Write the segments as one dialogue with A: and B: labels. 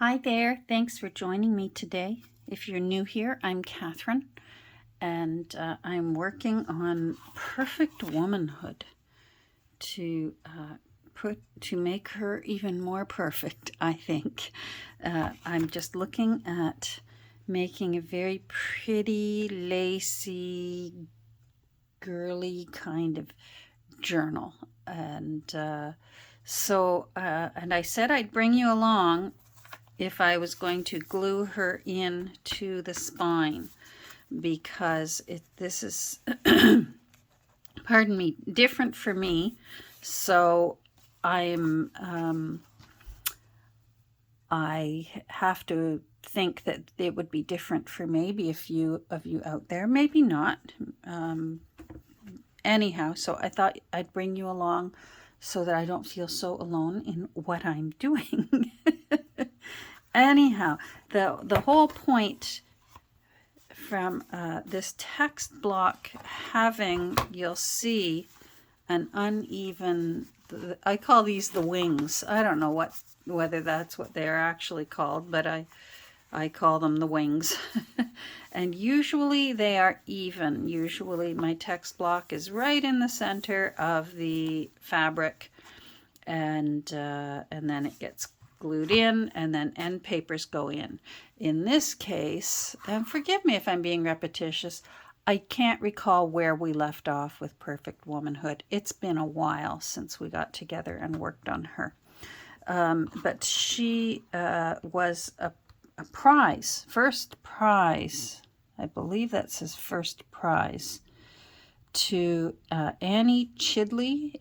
A: Hi there, thanks for joining me today. If you're new here, I'm Catherine, and I'm working on Perfect Womanhood to to make her even more perfect, I think. I'm just looking at making a very pretty, lacy, girly kind of journal. And and I said I'd bring you along if I was going to glue her in to the spine, because this is pardon me, different for me. So I have to think that it would be different for maybe a few of you out there, maybe not. Anyhow, so I thought I'd bring you along so that I don't feel so alone in what I'm doing. Anyhow, the whole point from this text block having, you'll see, an uneven, I call these the wings. I don't know whether that's what they're actually called, but I call them the wings. And usually they are even. Usually my text block is right in the center of the fabric, and then it gets glued in, and then end papers go in. In this case, and forgive me if I'm being repetitious, I can't recall where we left off with Perfect Womanhood. It's been a while since we got together and worked on her. But she was a prize, first prize, I believe that's his first prize, to Annie Chidley,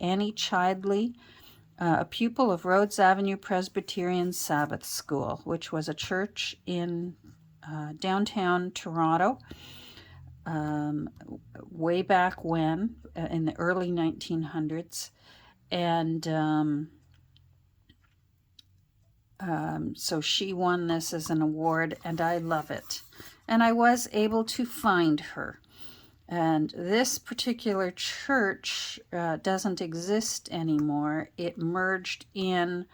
A: a pupil of Rhodes Avenue Presbyterian Sabbath School, which was a church in downtown Toronto way back when, in the early 1900s. And so she won this as an award, and I love it. And I was able to find her. And this particular church doesn't exist anymore. It merged in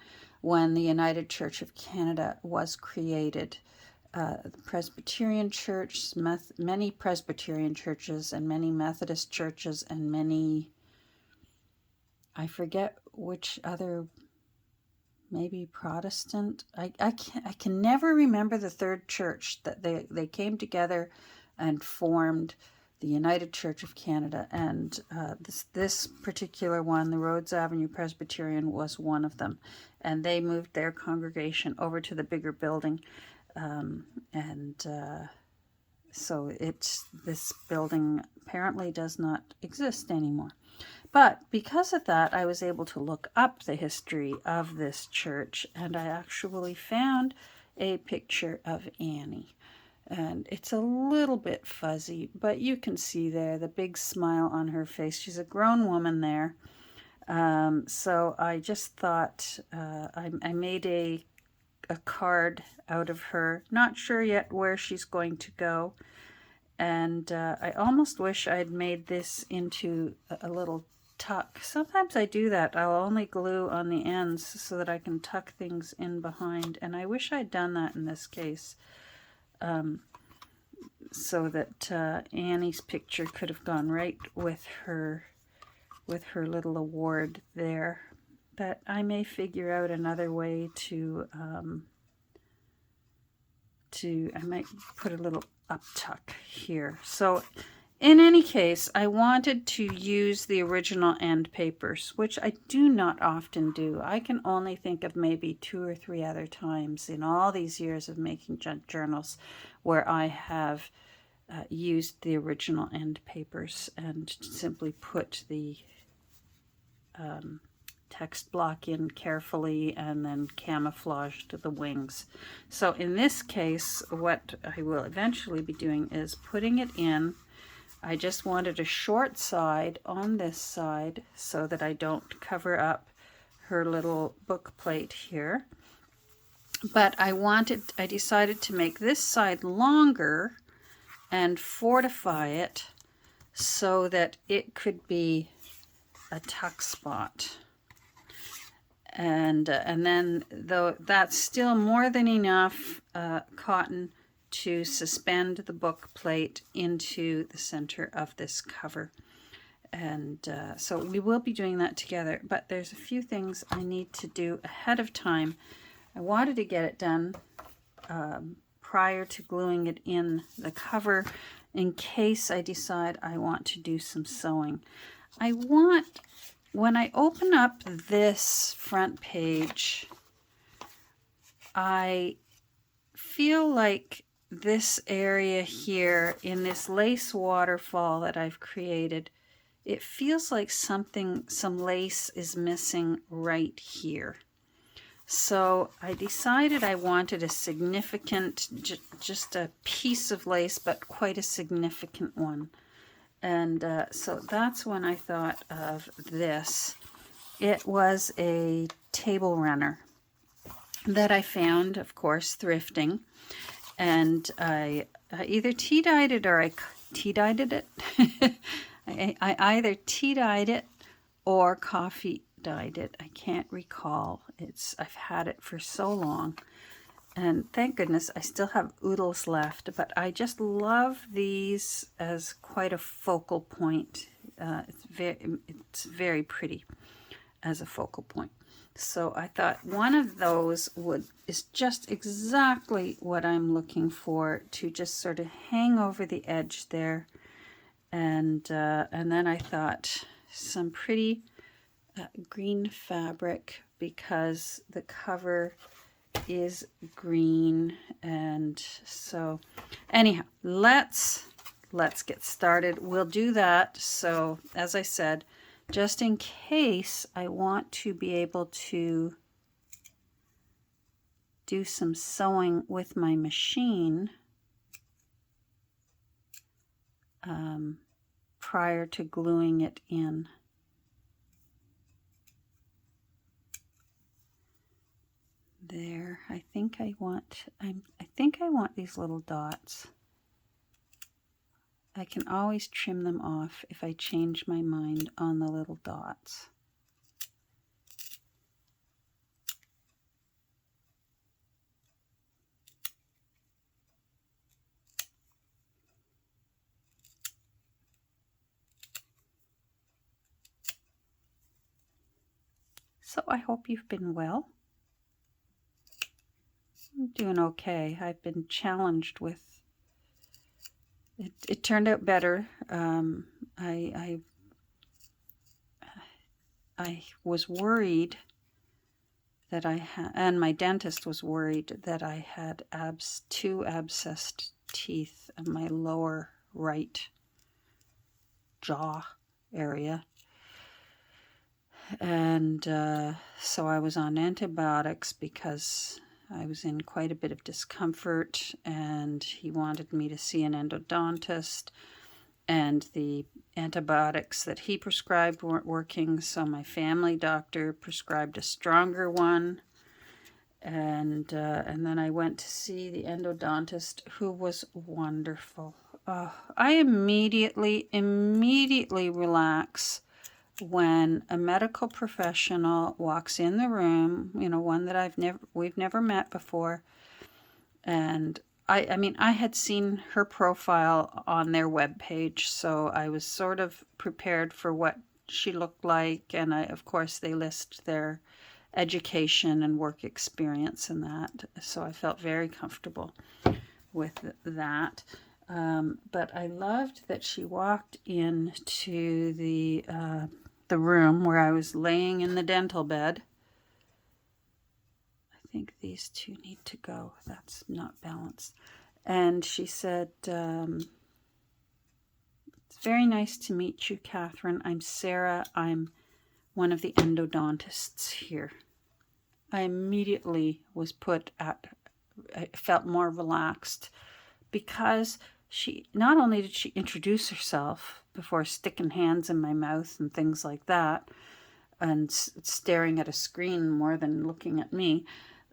A: when the United Church of Canada was created. The Presbyterian Church, many Presbyterian churches, and many Methodist churches, and many, I forget which other, maybe Protestant. I can never remember the third church that they came together and formed the United Church of Canada, and this particular one, the Rhodes Avenue Presbyterian, was one of them, and they moved their congregation over to the bigger building, so this building apparently does not exist anymore. But because of that, I was able to look up the history of this church, and I actually found a picture of Annie. And it's a little bit fuzzy, but you can see there the big smile on her face. She's a grown woman there. So I just thought I made a card out of her. Not sure yet where she's going to go. And I almost wish I'd made this into a little tuck. Sometimes I do that. I'll only glue on the ends so that I can tuck things in behind. And I wish I'd done that in this case. So that Annie's picture could have gone right with her little award there. But I may figure out another way to I might put a little up tuck here. So in any case, I wanted to use the original end papers, which I do not often do. I can only think of maybe 2 or 3 other times in all these years of making journals where I have used the original end papers and simply put the text block in carefully and then camouflaged the wings. So in this case, what I will eventually be doing is putting it in. I just wanted a short side on this side so that I don't cover up her little book plate here. But I decided to make this side longer and fortify it so that it could be a tuck spot. And then, though, that's still more than enough cotton to suspend the book plate into the center of this cover. And so we will be doing that together, but there's a few things I need to do ahead of time. I wanted to get it done prior to gluing it in the cover in case I decide I want to do some sewing. When I open up this front page, I feel like this area here in this lace waterfall that I've created, it feels like some lace is missing right here. So I decided I wanted a significant, just a piece of lace, but quite a significant one. And so that's when I thought of this. It was a table runner that I found, of course, thrifting. And I either tea-dyed it or I tea-dyed it. I either tea-dyed it or coffee dyed it. I can't recall. I've had it for so long. And thank goodness I still have oodles left, but I just love these as quite a focal point. It's very pretty as a focal point. So I thought one of those is just exactly what I'm looking for, to just sort of hang over the edge there. And then I thought some pretty green fabric, because the cover is green. And so anyhow, let's get started. We'll do that. So as I said, just in case I want to be able to do some sewing with my machine prior to gluing it in. There, I think I want these little dots. I can always trim them off if I change my mind on the little dots. So I hope you've been well. I'm doing okay. I've been challenged with it turned out better. I was worried that I had, and my dentist was worried that I had two abscessed teeth in my lower right jaw area. And so I was on antibiotics because I was in quite a bit of discomfort, and he wanted me to see an endodontist, and the antibiotics that he prescribed weren't working, so my family doctor prescribed a stronger one. And then I went to see the endodontist, who was wonderful. I immediately relax when a medical professional walks in the room, one that we've never met before. And I mean, I had seen her profile on their webpage, so I was sort of prepared for what she looked like. And of course, they list their education and work experience and that. So I felt very comfortable with that. But I loved that she walked into the room where I was laying in the dental bed. I think these two need to go. That's not balanced. And she said, "It's very nice to meet you, Catherine. I'm Sarah. I'm one of the endodontists here." I immediately was I felt more relaxed, because not only did she introduce herself before sticking hands in my mouth and things like that, and staring at a screen more than looking at me,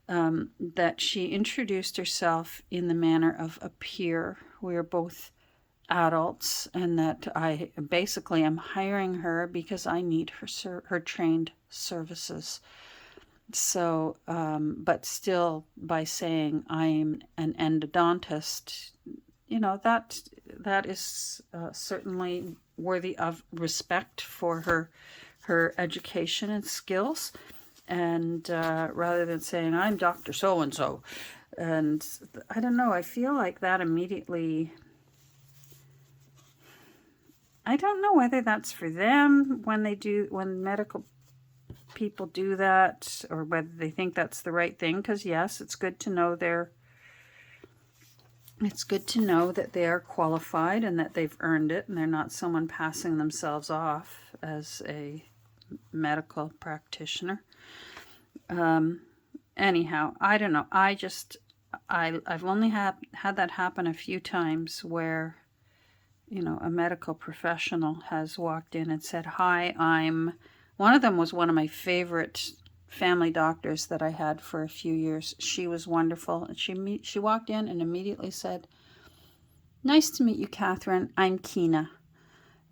A: that she introduced herself in the manner of a peer. We are both adults, and that I basically am hiring her because I need her trained services. So, but still, by saying I'm an endodontist, that is certainly worthy of respect for her education and skills. And rather than saying I'm Dr. So and so, and I don't know, I feel like that immediately. I don't know whether that's for them when medical people do that, or whether they think that's the right thing. Because yes, it's good to know that they are qualified and that they've earned it, and they're not someone passing themselves off as a medical practitioner. Anyhow, I don't know. I've only had that happen a few times where, a medical professional has walked in and said, "Hi, one of them was one of my favorite family doctors that I had for a few years. She was wonderful. And she walked in and immediately said, 'Nice to meet you, Catherine. I'm Keena.'"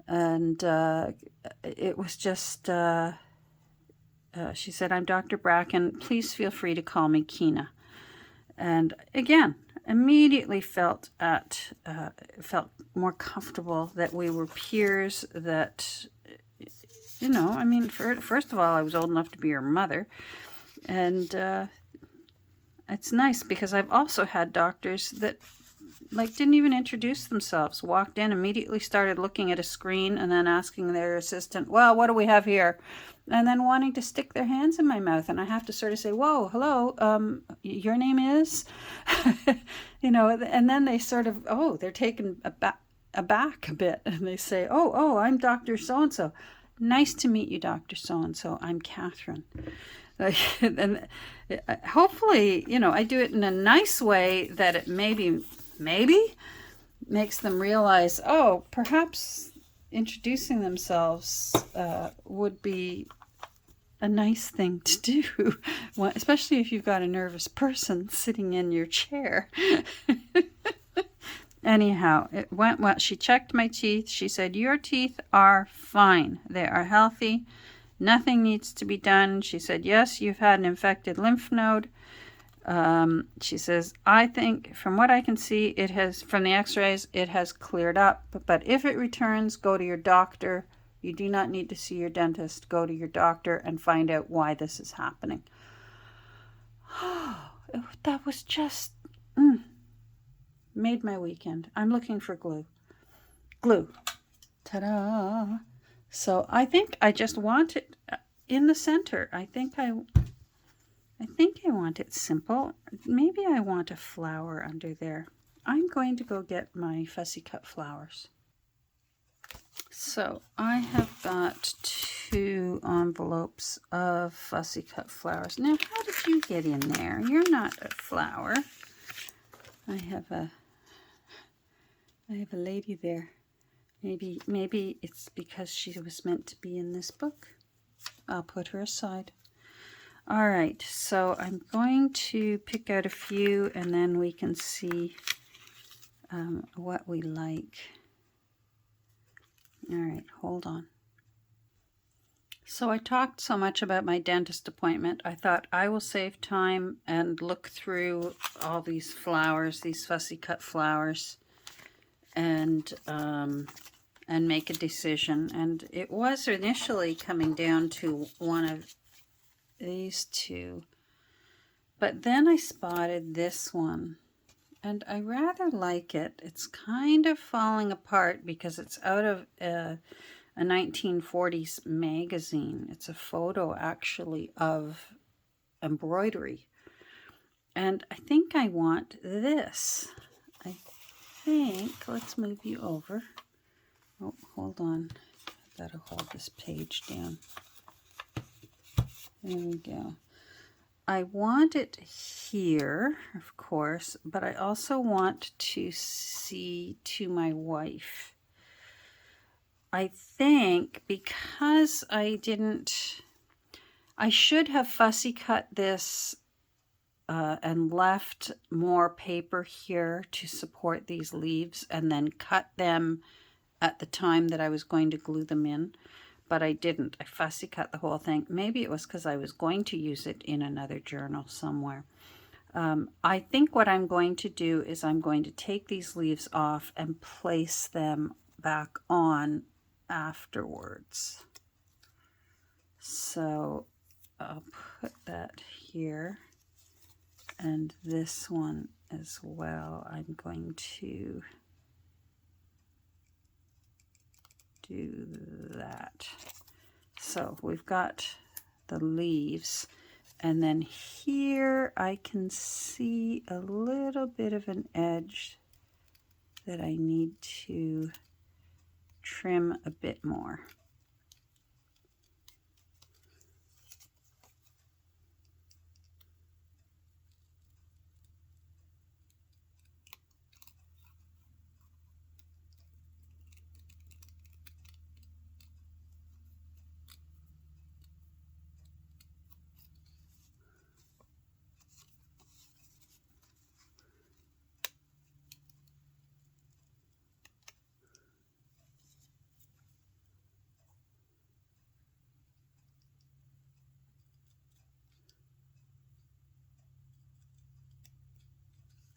A: And it was just, she said, "I'm Dr. Bracken. Please feel free to call me Keena." And again, immediately felt more comfortable that we were peers, that, first of all, I was old enough to be her mother. And it's nice because I've also had doctors that didn't even introduce themselves, walked in, immediately started looking at a screen and then asking their assistant, "Well, what do we have here?" And then wanting to stick their hands in my mouth, and I have to sort of say, "Whoa, hello, your name is," and then they sort of, they're taken aback a bit, and they say, "Oh, I'm Dr. So-and-so. Nice to meet you, Dr. So-and-so. I'm Catherine." And hopefully, I do it in a nice way that it maybe makes them realize, perhaps introducing themselves would be a nice thing to do, especially if you've got a nervous person sitting in your chair. Anyhow, it went well. She checked my teeth. She said, "Your teeth are fine. They are healthy. Nothing needs to be done." She said, "Yes, you've had an infected lymph node." She says, "I think from what I can see, from the x-rays, it has cleared up. But if it returns, go to your doctor. You do not need to see your dentist. Go to your doctor and find out why this is happening." That was just made my weekend. I'm looking for glue. Ta-da! So I think I just want it in the center. I think I want it simple. Maybe I want a flower under there. I'm going to go get my fussy cut flowers. So I have got 2 envelopes of fussy cut flowers. Now, how did you get in there? You're not a flower. I have a lady there. Maybe it's because she was meant to be in this book. I'll put her aside. All right, so I'm going to pick out a few, and then we can see what we like. All right, hold on. So I talked so much about my dentist appointment, I thought I will save time and look through all these flowers, these fussy cut flowers, and make a decision. And it was initially coming down to one of these 2, but then I spotted this one, and I rather like it. It's kind of falling apart because it's out of a 1940s magazine. It's a photo actually of embroidery, and I think I want this. Let's move you over. Oh, hold on, I've got to hold this page down. There we go. I want it here, of course, but I also want to see to my wife. I think because I should have fussy cut this and left more paper here to support these leaves and then cut them at the time that I was going to glue them in. but I didn't. I fussy cut the whole thing. Maybe it was because I was going to use it in another journal somewhere. I think what I'm going to do is I'm going to take these leaves off and place them back on afterwards. So I'll put that here, and this one as well. I'm going to do that. So we've got the leaves, and then here I can see a little bit of an edge that I need to trim a bit more.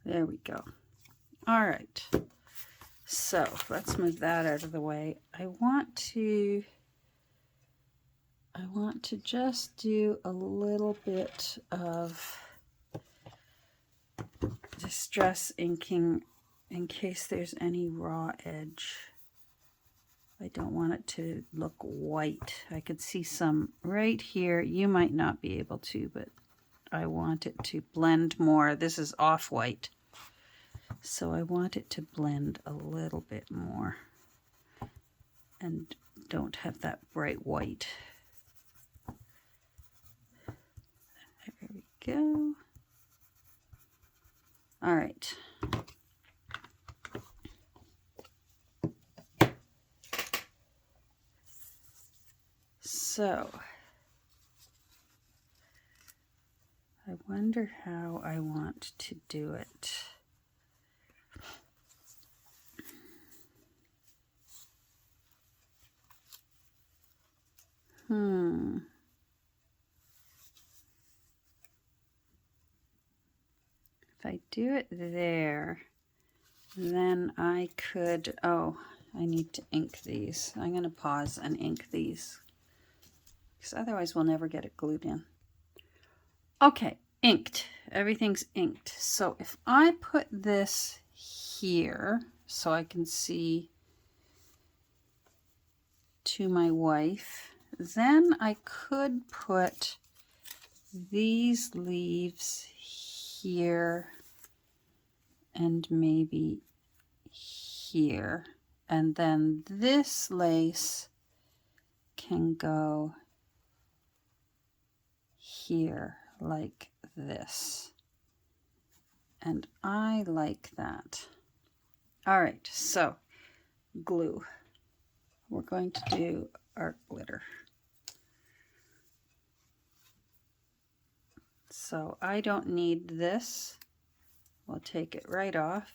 A: There we go. All right. So let's move that out of the way. I want to just do a little bit of distress inking in case there's any raw edge. I don't want it to look white. I could see some right here. You might not be able to, but I want it to blend more. This is off-white, so I want it to blend a little bit more and don't have that bright white. There we go. All right. So I wonder how I want to do it. If I do it there, then I could, oh, I need to ink these. I'm going to pause and ink these, because otherwise we'll never get it glued in. Okay, inked. Everything's inked. So if I put this here so I can see to my wife, then I could put these leaves here and maybe here, and then this lace can go here like this, and I like that. All right, so glue. We're going to do art glitter. So I don't need this. We'll take it right off.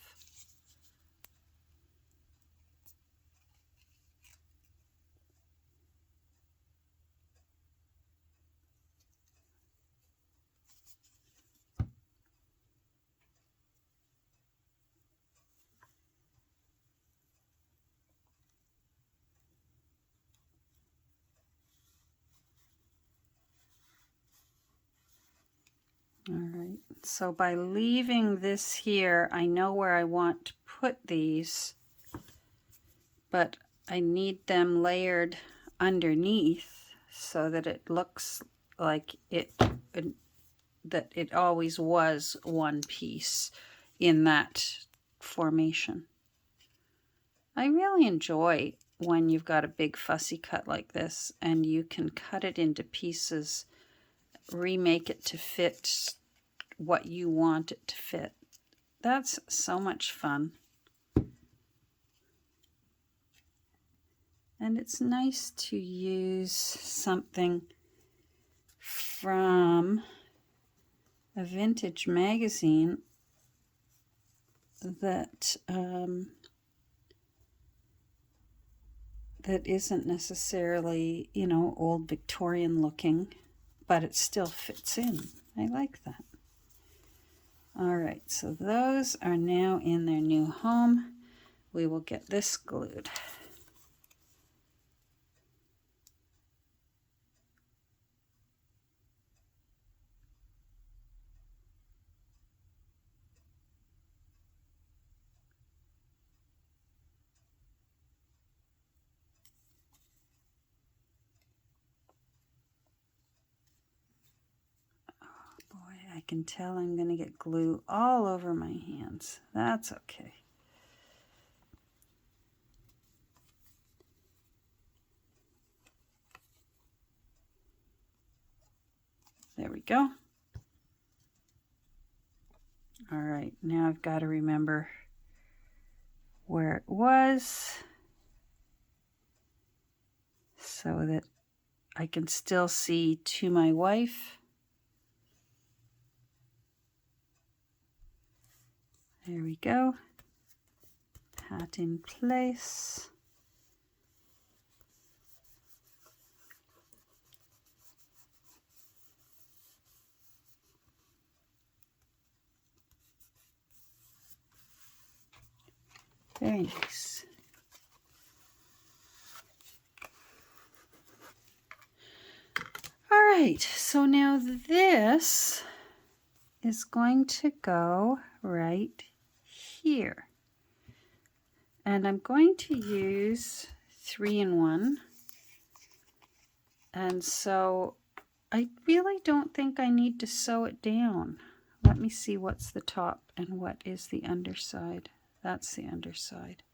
A: All right, so by leaving this here, I know where I want to put these, but I need them layered underneath so that it looks like that it always was one piece in that formation. I really enjoy when you've got a big fussy cut like this and you can cut it into pieces, remake it to fit what you want it to fit. That's so much fun. And it's nice to use something from a vintage magazine that that isn't necessarily, you know, old Victorian looking, but it still fits in. I like that. All right, so those are now in their new home. We will get this glued. I can tell I'm going to get glue all over my hands. That's okay. There we go. All right, now I've got to remember where it was so that I can still see to my wife. There we go. Pat in place. Very nice. All right, so now this is going to go right here. And I'm going to use 3-in-1. And so I really don't think I need to sew it down. Let me see what's the top and what is the underside. That's the underside.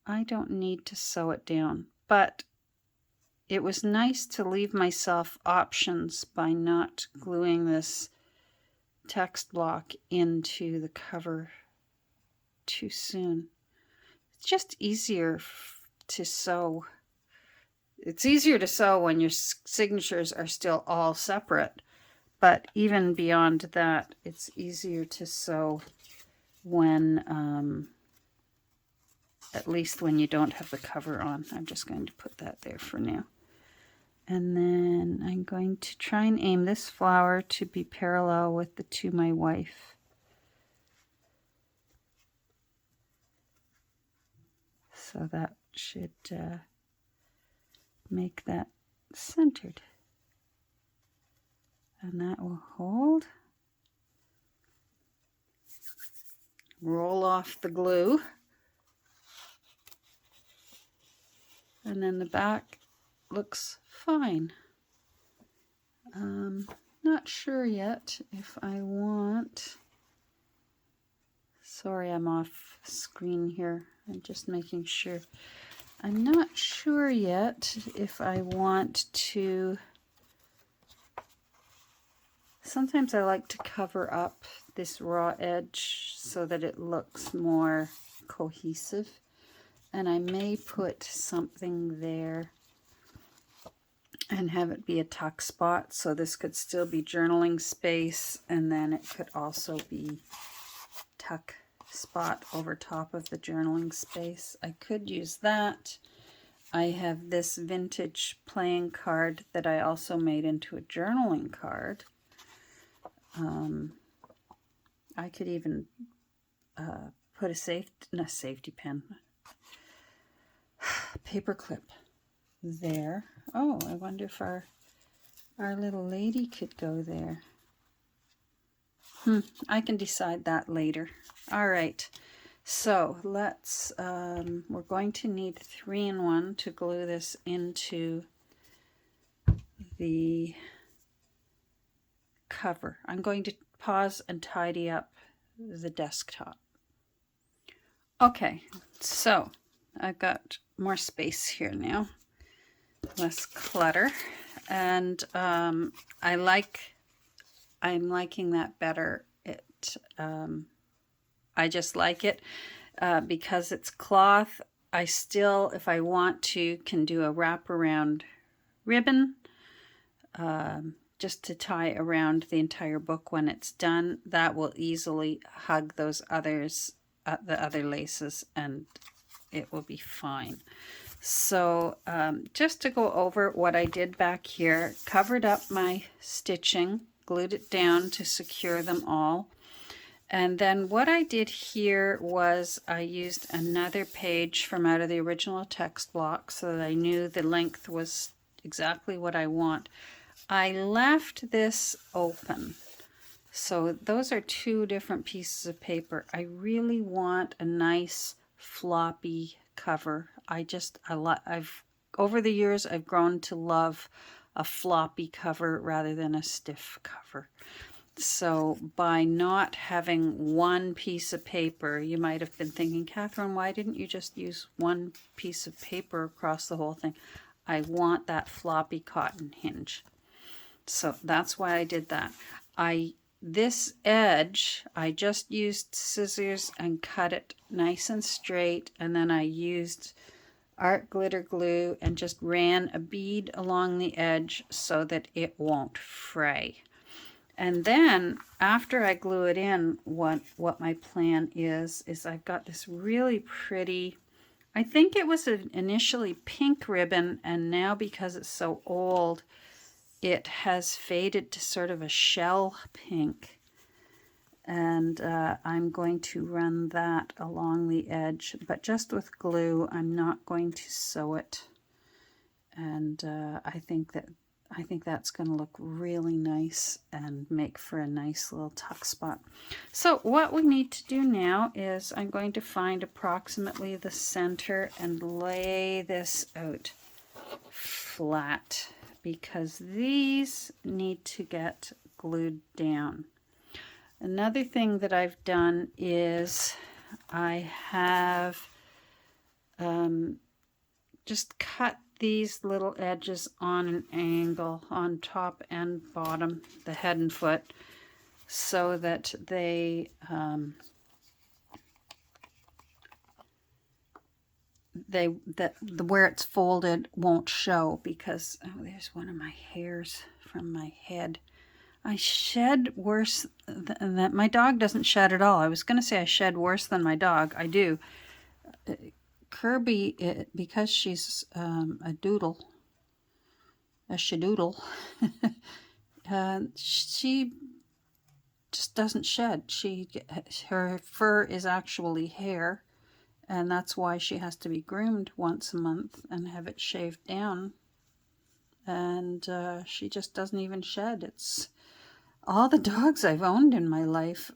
A: I don't need to sew it down, but it was nice to leave myself options by not gluing this text block into the cover too soon. It's just easier to sew. It's easier to sew when your signatures are still all separate, but even beyond that, it's easier to sew when, at least when you don't have the cover on. I'm just going to put that there for now. And then I'm going to try and aim this flower to be parallel with the To My Wife. So that should make that centered. And that will hold. Roll off the glue. And then the back looks fine. Not sure yet if I want... Sorry, I'm off screen here. I'm just making sure. I'm not sure yet if I want to... Sometimes I like to cover up this raw edge so that it looks more cohesive. And I may put something there and have it be a tuck spot. So this could still be journaling space, and then it could also be tuck spot over top of the journaling space. I could use that. I have this vintage playing card that I also made into a journaling card. I could even put a safety pin, paper clip there. Oh, I wonder if our little lady could go there. I can decide that later. All right, so let's, we're going to need 3-in-1 to glue this into the cover. I'm going to pause and tidy up the desktop. Okay, so I've got more space here now, less clutter, and I'm liking that better. I just like it because it's cloth. I still, if I want to, can do a wraparound ribbon just to tie around the entire book when it's done. That will easily hug those others the other laces, and it will be fine. So just to go over what I did back here, covered up my stitching, glued it down to secure them all. And then what I did here was I used another page from out of the original text block so that I knew the length was exactly what I want. I left this open. So those are two different pieces of paper. I really want a nice floppy cover. I've over the years I've grown to love a floppy cover rather than a stiff cover. So by not having one piece of paper, you might have been thinking, Catherine, why didn't you just use one piece of paper across the whole thing? I want that floppy cotton hinge. So that's why I did that. This edge, I just used scissors and cut it nice and straight, and then I used art glitter glue and just ran a bead along the edge so that it won't fray. And then after I glue it in, what my plan is I've got this really pretty, I think it was initially pink ribbon, and now because it's so old, it has faded to sort of a shell pink. And I'm going to run that along the edge, but just with glue. I'm not going to sew it. And I think that's going to look really nice and make for a nice little tuck spot. So what we need to do now is I'm going to find approximately the center and lay this out flat, because these need to get glued down. Another thing that I've done is I have just cut these little edges on an angle on top and bottom, the head and foot, so that they where it's folded won't show, because there's one of my hairs from my head. I shed worse than that. My dog doesn't shed at all. I was going to say I shed worse than my dog. I do. Kirby, because she's a shadoodle, she just doesn't shed. Her fur is actually hair, and that's why she has to be groomed once a month and have it shaved down. And she just doesn't even shed. It's all the dogs I've owned in my life.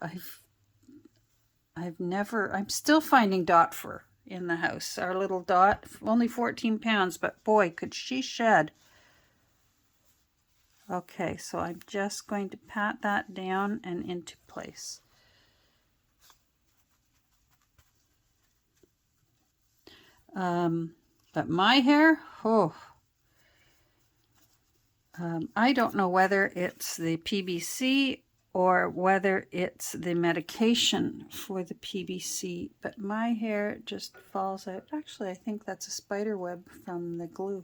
A: I'm still finding Dot fur in the house. Our little Dot, only 14 pounds, but boy, could she shed. Okay, so I'm just going to pat that down and into place. But my hair, I don't know whether it's the PBC or whether it's the medication for the PBC, but my hair just falls out. Actually, I think that's a spider web from the glue.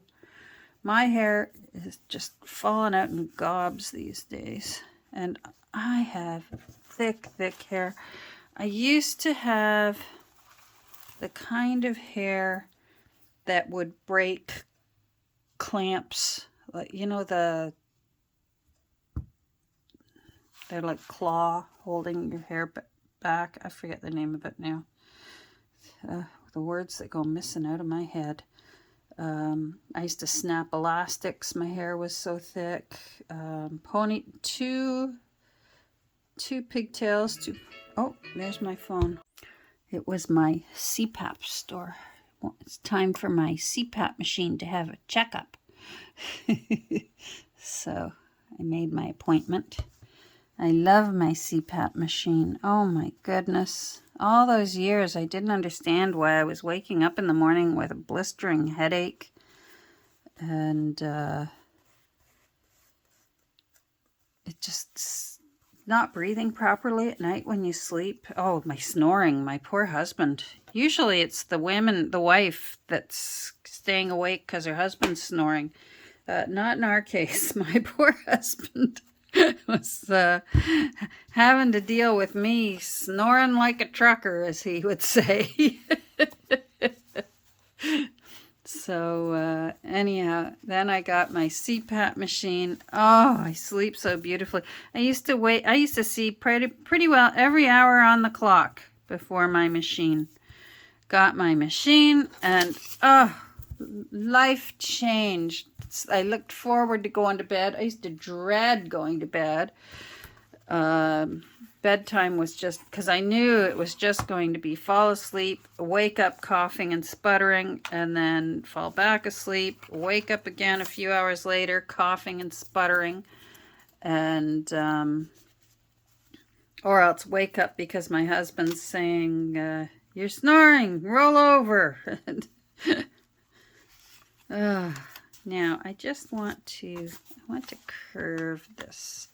A: My hair is just falling out in gobs these days, and I have thick, thick hair. I used to have the kind of hair that would break clamps. Like, you know, they're like claw holding your hair back. I forget the name of it now. The words that go missing out of my head. I used to snap elastics. My hair was so thick. Two pigtails. Oh, there's my phone. It was my CPAP store. Well, it's time for my CPAP machine to have a checkup. So I made my appointment. I love my CPAP machine. Oh my goodness. All those years I didn't understand why I was waking up in the morning with a blistering headache and it just not breathing properly at night when you sleep. Oh, my snoring, my poor husband. Usually it's the wife that's staying awake because her husband's snoring. Not in our case. My poor husband. was having to deal with me snoring like a trucker, as he would say. So anyhow, then I got my CPAP machine. Oh, I sleep so beautifully. I used to see pretty well every hour on the clock before my machine. Got my machine, and oh, life changed. I looked forward to going to bed. I used to dread going to bed. Bedtime was just, because I knew it was just going to be fall asleep, wake up coughing and sputtering, and then fall back asleep, wake up again a few hours later, coughing and sputtering, and or else wake up because my husband's saying, you're snoring, roll over. Now I just want to curve this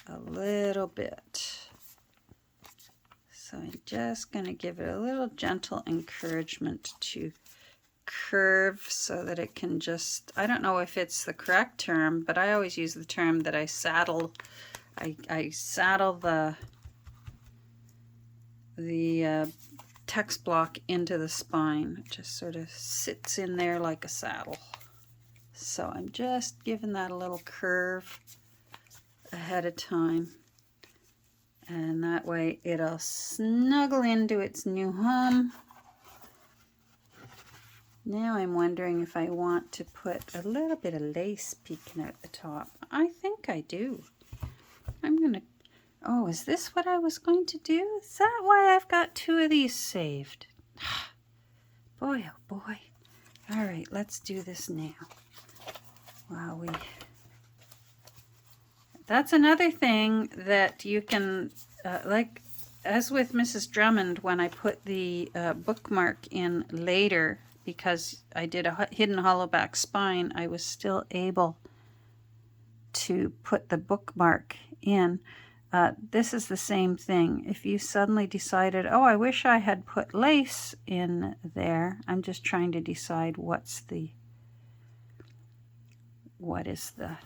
A: a little bit. So I'm just going to give it a little gentle encouragement to curve so that it can just, I don't know if it's the correct term, but I always use the term that I saddle the text block into the spine. It just sort of sits in there like a saddle. So I'm just giving that a little curve ahead of time. And that way it'll snuggle into its new home. Now I'm wondering if I want to put a little bit of lace peeking out the top. I think I do. Oh, is this what I was going to do? Is that why I've got 2 of these saved? Boy, oh boy. All right, let's do this now. Wow, that's another thing that you can, like, as with Mrs. Drummond, when I put the bookmark in later, because I did a hidden hollow back spine, I was still able to put the bookmark in. This is the same thing. If you suddenly decided, oh, I wish I had put lace in there, I'm just trying to decide what is the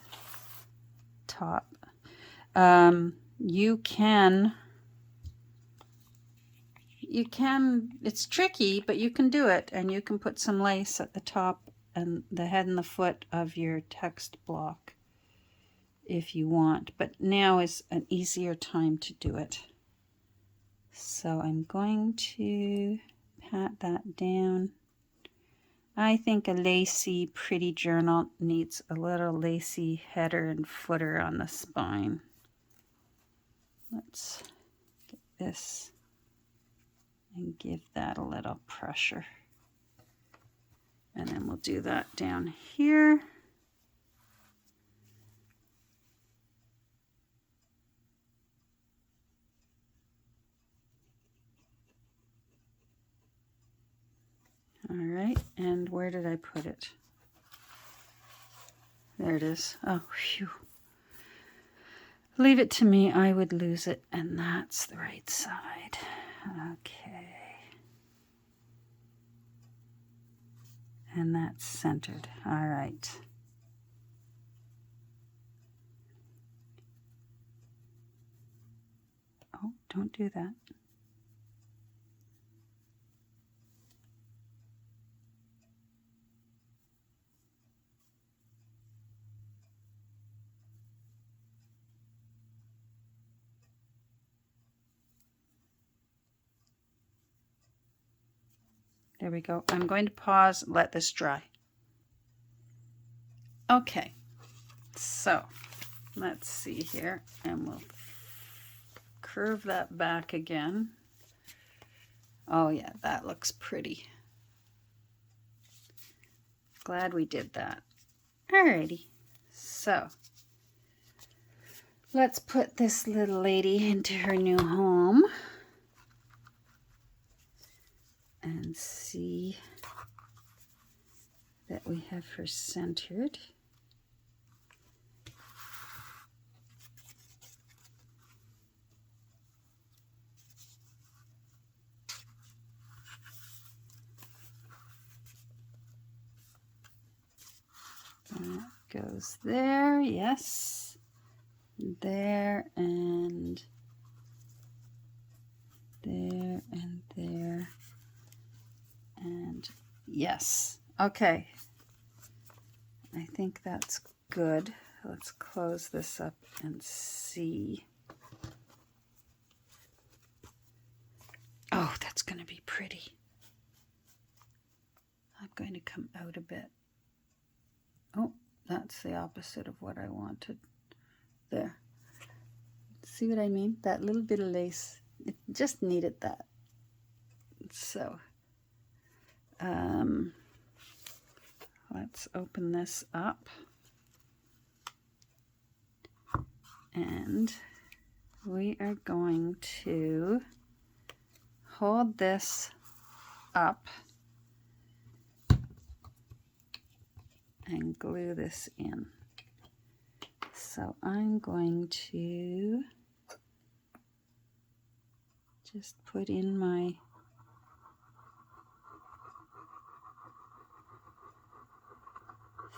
A: top. You can, it's tricky, but you can do it, and you can put some lace at the top and the head and the foot of your text block if you want, but now is an easier time to do it. So I'm going to pat that down. I think a lacy, pretty journal needs a little lacy header and footer on the spine. Let's get this and give that a little pressure. And then we'll do that down here. All right, and where did I put it? There it is. Oh, phew. Leave it to me, I would lose it, and that's the right side. Okay. And that's centered. All right. Oh, don't do that. There we go. I'm going to pause, let this dry. Okay, so let's see here, and we'll curve that back again. Oh yeah, that looks pretty. Glad we did that. Alrighty, so let's put this little lady into her new home and see that we have her centered. That goes there, yes. there and there and there. And yes. Okay. I think that's good. Let's close this up and see. Oh, that's going to be pretty. I'm going to come out a bit. Oh, that's the opposite of what I wanted. There. See what I mean? That little bit of lace, it just needed that. So, let's open this up. And we are going to hold this up and glue this in. So I'm going to just put in my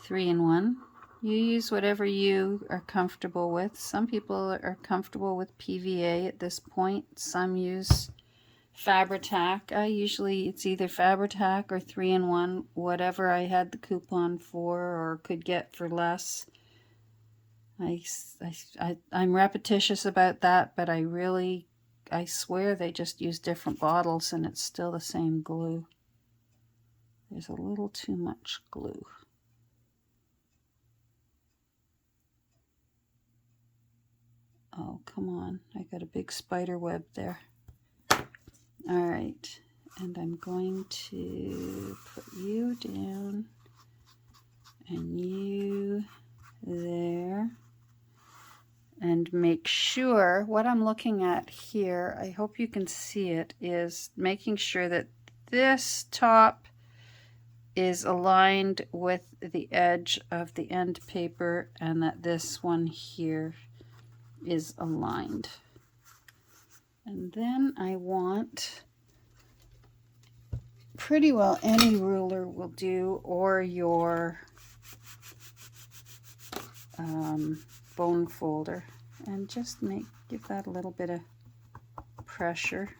A: three-in-one. You use whatever you are comfortable with. Some people are comfortable with PVA at this point. Some use Fabri-Tac. It's either Fabri-Tac or 3-in-1, whatever I had the coupon for or could get for less. I'm repetitious about that, but I swear they just use different bottles and it's still the same glue. There's a little too much glue. Oh, come on. I got a big spider web there. All right. And I'm going to put you down and you there. And make sure, what I'm looking at here, I hope you can see it, is making sure that this top is aligned with the edge of the end paper and that this one here is aligned. And then I want, pretty well any ruler will do, or your bone folder, and just give that a little bit of pressure.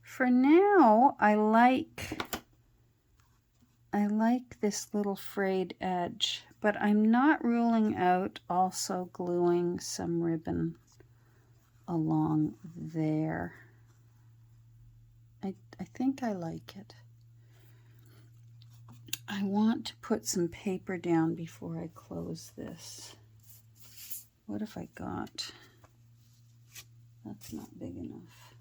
A: For now, I like this little frayed edge, but I'm not ruling out also gluing some ribbon along there. I think I like it. I want to put some paper down before I close this. What have I got? That's not big enough.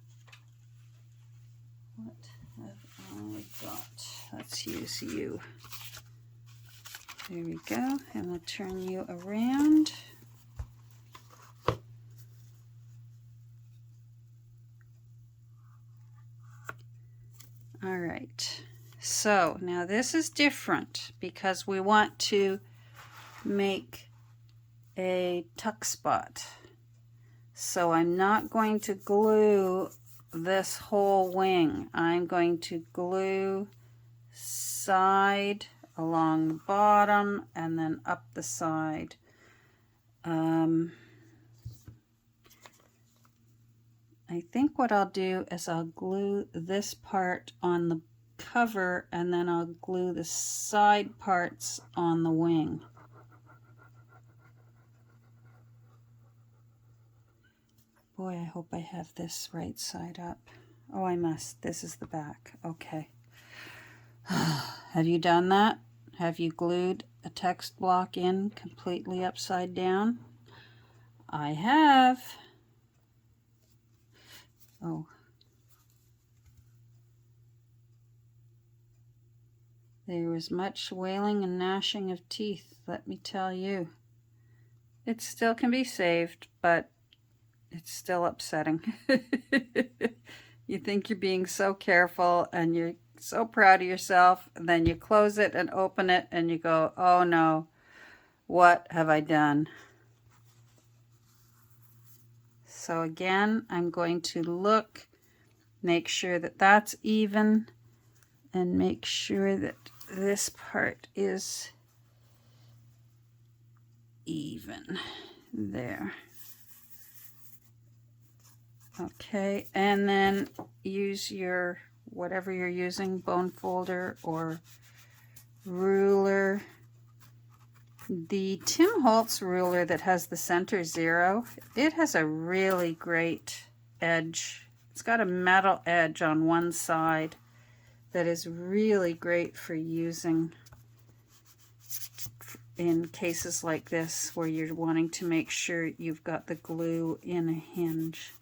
A: What have I got? Let's use you. There we go. And we'll turn you around. All right. So now this is different because we want to make a tuck spot. So I'm not going to glue this whole wing. I'm going to glue side along the bottom and then up the side. I think what I'll do is I'll glue this part on the cover and then I'll glue the side parts on the wing. Boy, I hope I have this right side up. Oh, I must. This is the back. Okay. Have you done that? Have you glued a text block in completely upside down? I have. Oh. There was much wailing and gnashing of teeth, let me tell you. It still can be saved, but it's still upsetting. You think you're being so careful and you're so proud of yourself, and then you close it and open it and you go, oh no, what have I done? So again, I'm going to look, make sure that that's even, and make sure that this part is even there. Okay, and then use your, whatever you're using, bone folder or ruler. The Tim Holtz ruler that has the center 0, it has a really great edge. It's got a metal edge on one side that is really great for using in cases like this where you're wanting to make sure you've got the glue in a hinge.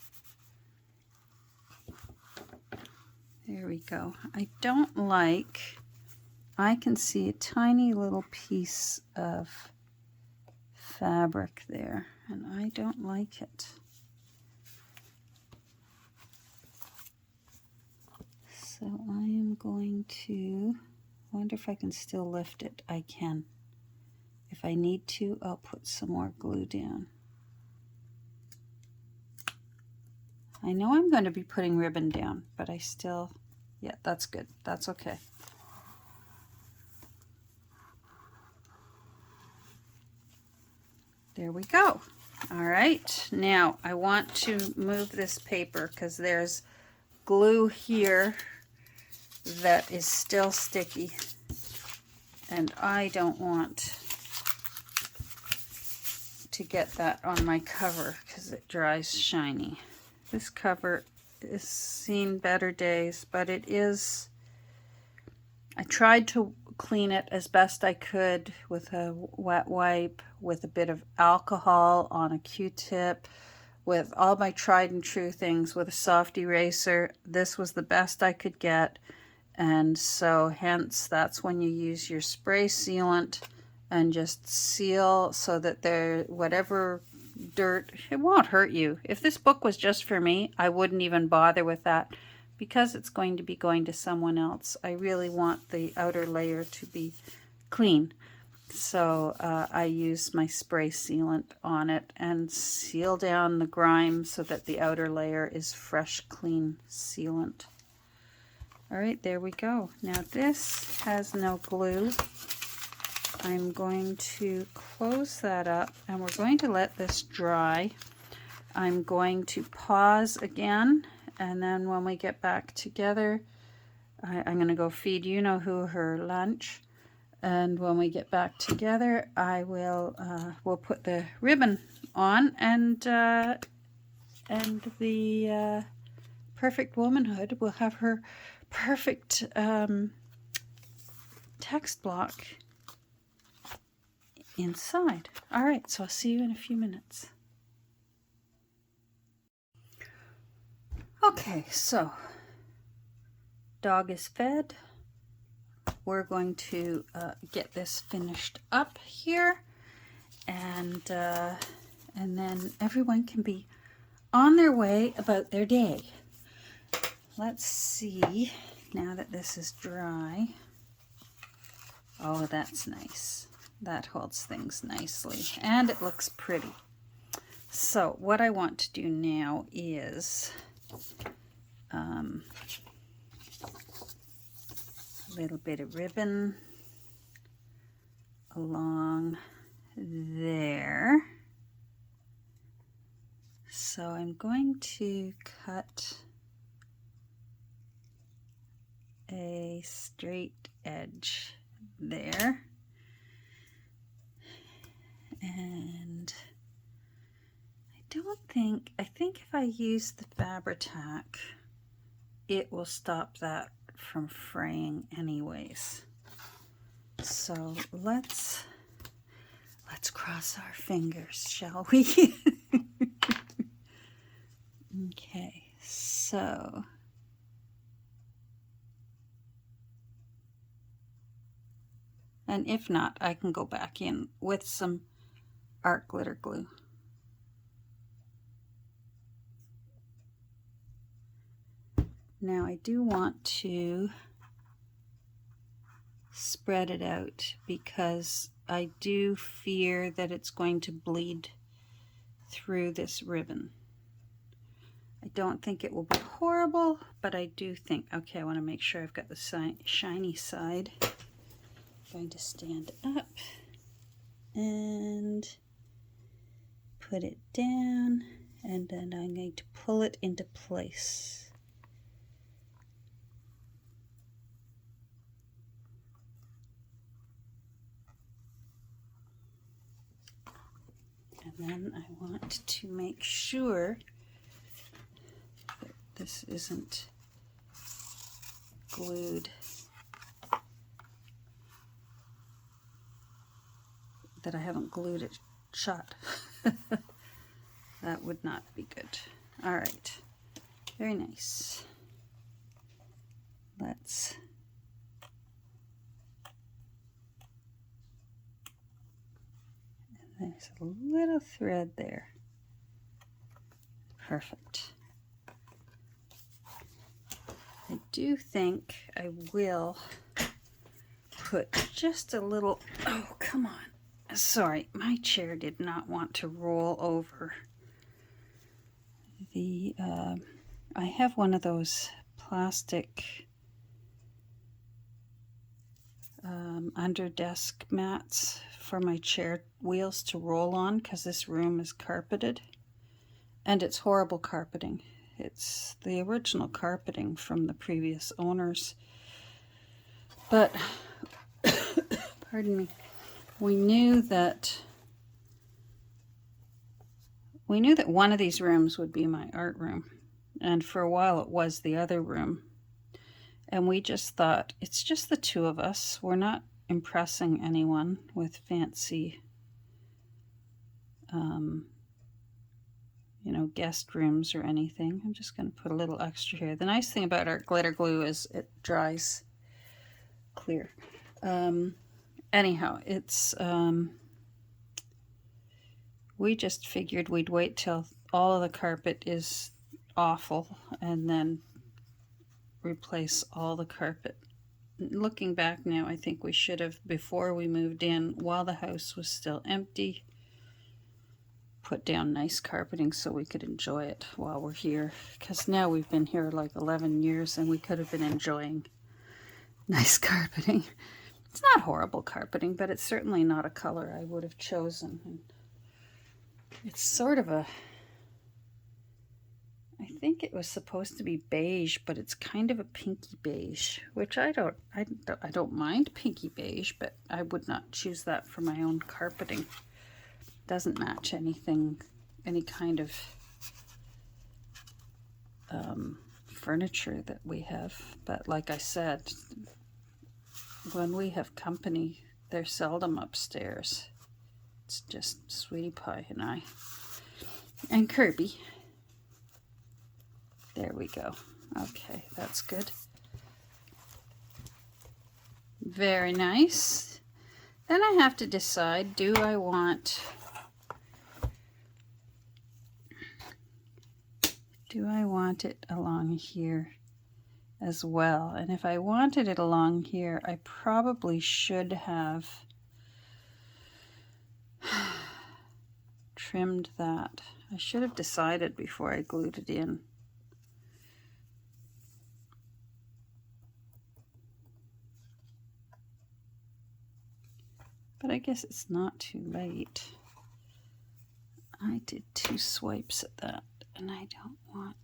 A: There we go. I don't like, I can see a tiny little piece of fabric there, and I don't like it. So I am going to, wonder if I can still lift it. I can. If I need to, I'll put some more glue down. I know I'm going to be putting ribbon down, but I still, yeah, that's good. That's okay. There we go. All right, now I want to move this paper because there's glue here that is still sticky, and I don't want to get that on my cover because it dries shiny. This cover has seen better days, but it is, I tried to clean it as best I could with a wet wipe, with a bit of alcohol on a Q-tip, with all my tried and true things, with a soft eraser. This was the best I could get, and so hence that's when you use your spray sealant and just seal so that there, whatever dirt, it won't hurt you. If this book was just for me, I wouldn't even bother with that because it's going to be going to someone else. I really want the outer layer to be clean. So I use my spray sealant on it and seal down the grime so that the outer layer is fresh, clean sealant. All right, there we go. Now this has no glue. I'm going to close that up and we're going to let this dry. I'm going to pause again, and then when we get back together, I'm going to go feed you-know-who her lunch. And when we get back together, I will we'll put the ribbon on, and the Perfect Womanhood will have her perfect text block inside. All right, so I'll see you in a few minutes. Okay, so dog is fed. We're going to get this finished up here, and then everyone can be on their way about their day. Let's see, now that this is dry. Oh, that's nice. That holds things nicely, and it looks pretty. So what I want to do now is a little bit of ribbon along there. So I'm going to cut a straight edge there, and I think if I use the Fabri-Tac, it will stop that from fraying anyways. So let's cross our fingers, shall we? Okay, so and if not, I can go back in with some art glitter glue. Now I do want to spread it out because I do fear that it's going to bleed through this ribbon. I don't think it will be horrible, but I do think, okay, I want to make sure I've got the shiny side. I'm going to stand up and put it down, and then I'm going to pull it into place. And then I want to make sure that this isn't glued, that I haven't glued it shut. That would not be good. All right, very nice. There's a little thread there. Perfect. I do think I will put just a little, oh, come on. Sorry, my chair did not want to roll over. I have one of those plastic under desk mats for my chair wheels to roll on, because this room is carpeted, and it's horrible carpeting. It's the original carpeting from the previous owners, but pardon me, we knew that one of these rooms would be my art room, and for a while it was the other room. And we just thought, it's just the two of us. We're not impressing anyone with fancy, guest rooms or anything. I'm just going to put a little extra here. The nice thing about our glitter glue is it dries clear. Anyhow, it's, we just figured we'd wait till all of the carpet is awful and then replace all the carpet. Looking back now, I think we should have, before we moved in, while the house was still empty, put down nice carpeting so we could enjoy it while we're here, because now we've been here like 11 years and we could have been enjoying nice carpeting. It's not horrible carpeting, but it's certainly not a color I would have chosen. And it's sort of a, I think it was supposed to be beige, but it's kind of a pinky beige, which I don't mind pinky beige, but I would not choose that for my own carpeting. It doesn't match anything, any kind of furniture that we have. But like I said, when we have company, they're seldom upstairs. It's just Sweetie Pie and I, and Kirby. There we go. Okay, that's good. Very nice. Then I have to decide, do I want it along here as well? And if I wanted it along here, I probably should have trimmed that. I should have decided before I glued it in. But I guess it's not too late. I did 2 swipes at that, and I don't want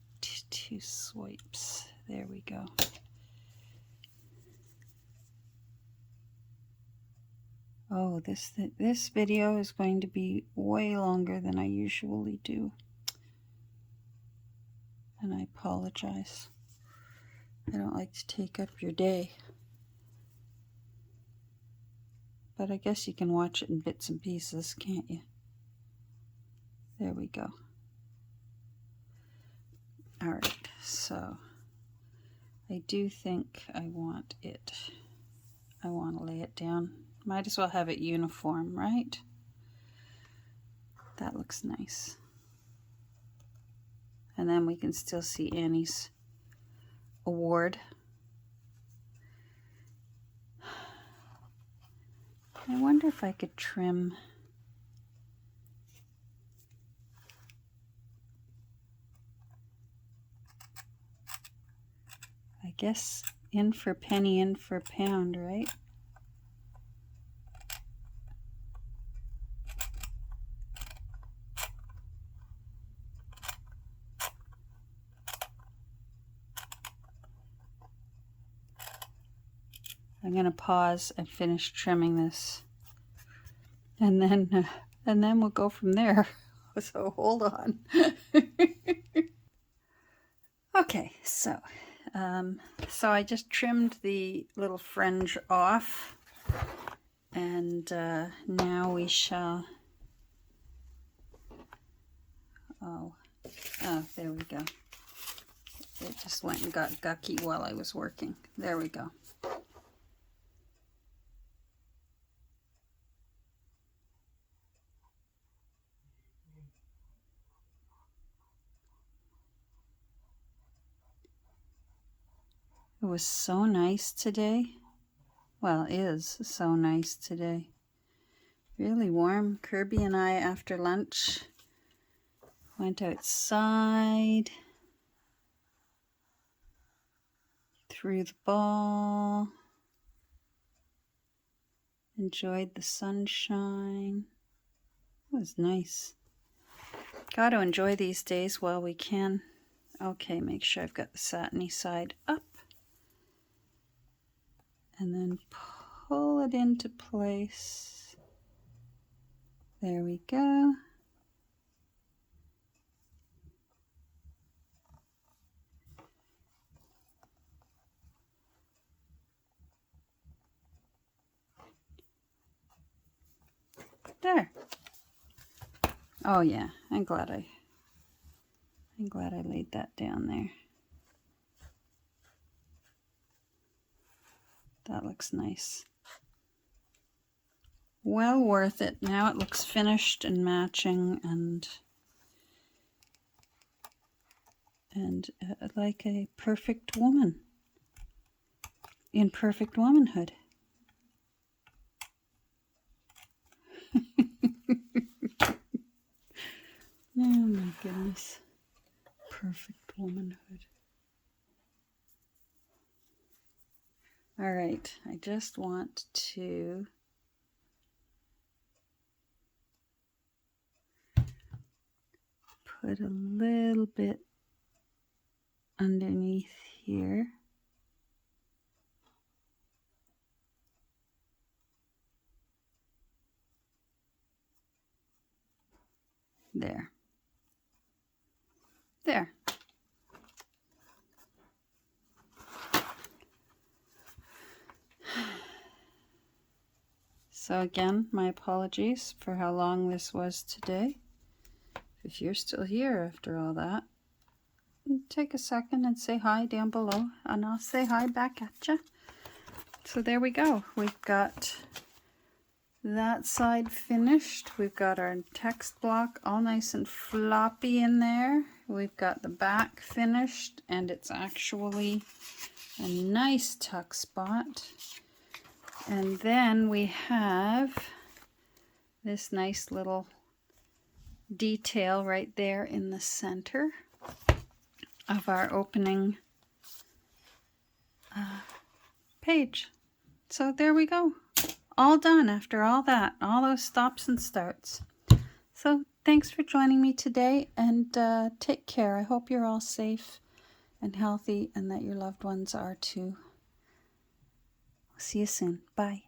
A: 2 swipes. There we go. Oh, this video is going to be way longer than I usually do. And I apologize. I don't like to take up your day. But I guess you can watch it in bits and pieces, can't you? There we go. All right, so I do think I want to lay it down. Might as well have it uniform, right? That looks nice. And then we can still see Annie's award. I wonder if I could trim. I guess in for penny, in for pound, right? I'm going to pause and finish trimming this. And then we'll go from there. So hold on. Okay, so I just trimmed the little fringe off, and now we shall. Oh, there we go. It just went and got gucky while I was working. There we go. It was so nice today. Well, is so nice today. Really warm. Kirby and I, after lunch, went outside, threw the ball, enjoyed the sunshine. It was nice. Got to enjoy these days while we can. Okay, make sure I've got the satiny side up. And then pull it into place. There we go. There. Oh yeah, I'm glad I laid that down there. That looks nice. Well worth it. Now it looks finished and matching and like a perfect woman in Perfect Womanhood. Oh my goodness. Perfect Womanhood. All right, I just want to put a little bit underneath here. There. There. So again, my apologies for how long this was today. If you're still here after all that, take a second and say hi down below, and I'll say hi back at you. So there we go. We've got that side finished. We've got our text block all nice and floppy in there. We've got the back finished, and it's actually a nice tuck spot. And then we have this nice little detail right there in the center of our opening page. So there we go. All done after all that, all those stops and starts. So thanks for joining me today, and take care. I hope you're all safe and healthy and that your loved ones are too. See you soon. Bye.